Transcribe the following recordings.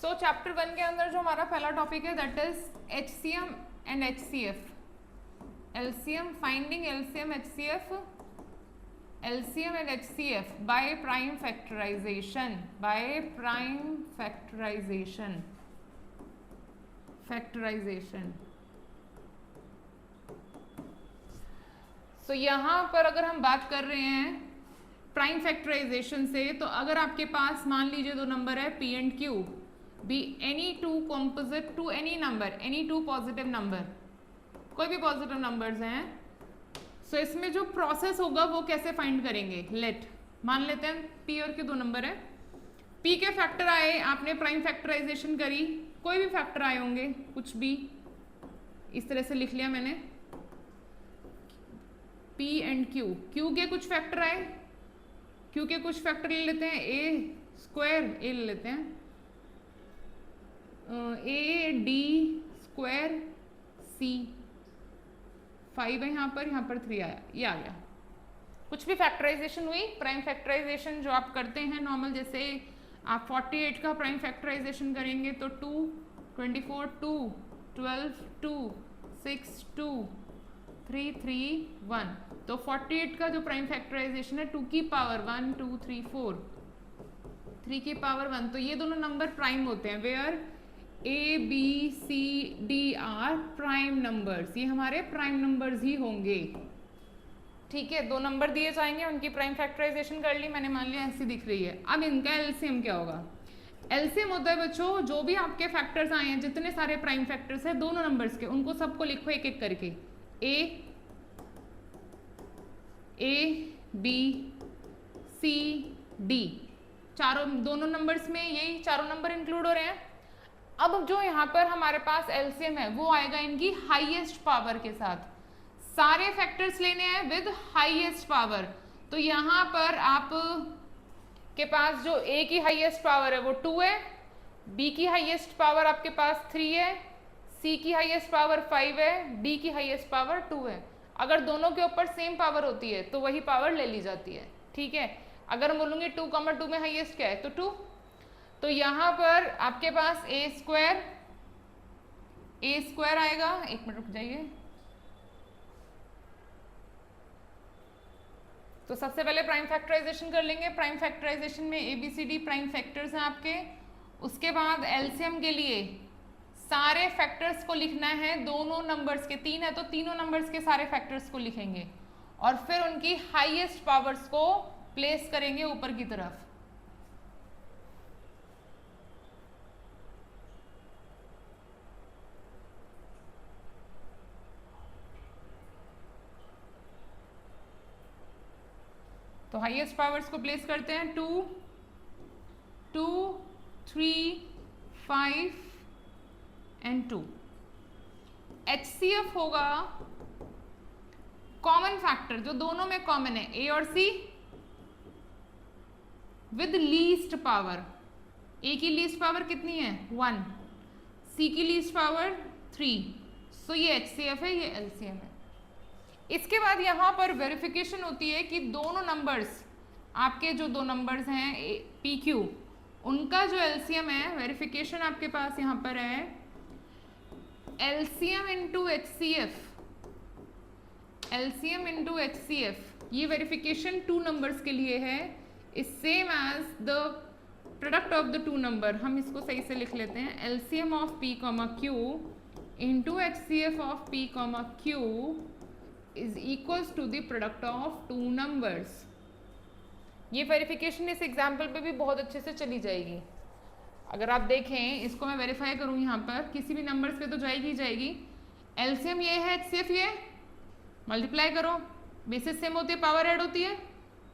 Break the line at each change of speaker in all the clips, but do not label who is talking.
सो chapter 1 के अंदर जो हमारा पहला टॉपिक है that is HCM and HCF, LCM finding LCM HCF, LCM and HCF by prime factorization, So यहाँ पर अगर हम बात कर रहे हैं प्राइम फैक्टराइजेशन से, तो अगर आपके पास मान लीजिए दो नंबर है P and Q, be any two composite two any number, any two positive number, कोई भी पॉजिटिव नंबर्स हैं, सो इसमें जो प्रोसेस होगा वो कैसे फाइंड करेंगे। लेट मान लेते हैं P और Q दो नंबर है, P के फैक्टर आए, आपने प्राइम फैक्टराइजेशन करी, कोई भी फैक्टर आए होंगे, कुछ भी इस तरह से लिख लिया मैंने, P एंड Q, Q के कुछ फैक्टर आए, Q के कुछ फैक्टर ले लेते हैं, A स्क्वायर, A ले लेते हैं, A D स्क्वायर C, 5 है यहाँ पर 3 आया, ये आ गया। कुछ भी फैक्टराइजेशन हुई, प्राइम फैक्टराइजेशन जो आप करते हैं नॉर्मल, जैसे आप 48 का प्राइम फैक्टराइजेशन करेंगे तो 2, 24, 2, 12, 2, 6, 2, 3, 3, 1, तो 48 का जो प्राइम फैक्टराइजेशन है 2 की पावर 1, 2, 3, 4, 3 की पावर 1, तो ये दोनों नंबर प्राइम होते हैं, where A, B, C, D are prime numbers, ये हमारे प्राइम नंबर्स ही होंगे। ठीक है, दो नंबर दिए जाएंगे, उनकी प्राइम फैक्टराइजेशन कर ली मैंने, मान लिया ऐसी दिख रही है। अब इनका एलसीएम क्या होगा। एलसीएम होता है बच्चों, जो भी आपके फैक्टर्स आए हैं, जितने सारे प्राइम फैक्टर्स हैं दोनों नंबर्स के, उनको सबको लिखो एक एक करके, A, B, C, D, दोनों नंबर्स में यही चारों नंबर इंक्लूड हो रहे हैं। अब जो यहाँ पर हमारे पास एलसीएम है वो आएगा इनकी हाईएस्ट पावर के साथ, सारे फैक्टर्स लेने हैं विद हाईएस्ट पावर, तो यहाँ पर आप के पास जो A की हाईएस्ट पावर है वो 2 है, B की हाईएस्ट पावर आपके पास 3 है, C की हाईएस्ट पावर 5 है, D की हाईएस्ट पावर 2 है। अगर दोनों के ऊपर सेम पावर होती है तो वही पावर ले ली जाती है। ठीक है, अगर हम बोलूँगी 2, 2 में हाईएस्ट क्या है तो 2, तो यहाँ पर आपके पास A स्क्वायर आएगा, एक मिनट रुक जाइए, तो सबसे पहले प्राइम फैक्टराइजेशन कर लेंगे। प्राइम फैक्टराइजेशन में ABCD प्राइम फैक्टर्स हैं आपके, उसके बाद एलसीएम के लिए सारे फैक्टर्स को लिखना है, दोनों नंबर्स के, 3 है तो तीनों नंबर्स के सारे फैक्टर्स को लिखेंगे और फिर उनकी हाईएस्ट पावर्स को प्लेस करेंगे ऊपर की तरफ। तो हाईएस्ट पावर्स को प्लेस करते हैं 2, 2, 3, 5 एंड 2। HCF होगा कॉमन फैक्टर जो दोनों में कॉमन है, A और C, with least power. A की लीस्ट पावर कितनी है 1, C की लीस्ट पावर 3, सो ये HCF है, ये LCM है। इसके बाद यहाँ पर वेरिफिकेशन होती है कि दोनों नंबर्स, आपके जो दो नंबर्स हैं PQ, उनका जो LCM है, वेरिफिकेशन आपके पास यहाँ पर है LCM इंटू HCF, ये वेरिफिकेशन 2 नंबर्स के लिए है, is same as the product of the 2 number. हम इसको सही से लिख लेते हैं, LCM of P, Q into HCF of P, Q is equals to the product of 2 numbers। ये वेरिफिकेशन इस एग्जाम्पल पे भी बहुत अच्छे से चली जाएगी। अगर आप देखें, इसको मैं वेरीफाई करूँ यहाँ पर, किसी भी नंबर्स पे तो जाएगी ही जाएगी। एलसीएम ये है, HCF ये, मल्टीप्लाई करो, बेसिस सेम होती है, पावर ऐड होती है,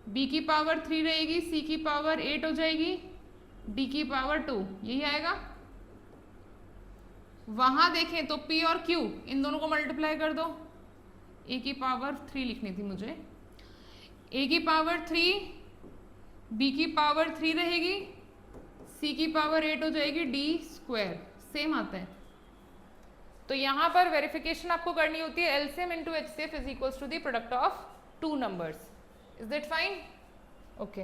B की पावर 3 रहेगी, C की पावर 8 हो जाएगी, D की पावर 2, यही आएगा। वहाँ देखें तो P और Q, इन दोनों को मल्टीप्लाई कर दो, A की पावर 3 लिखनी थी मुझे, A की पावर 3, B की पावर 3 रहेगी, C की पावर 8 हो जाएगी, D स्क्वायर, सेम आता है। तो यहाँ पर वेरिफिकेशन आपको करनी होती है LCM into HCF is equals to the product of 2 numbers. Is that fine? Okay.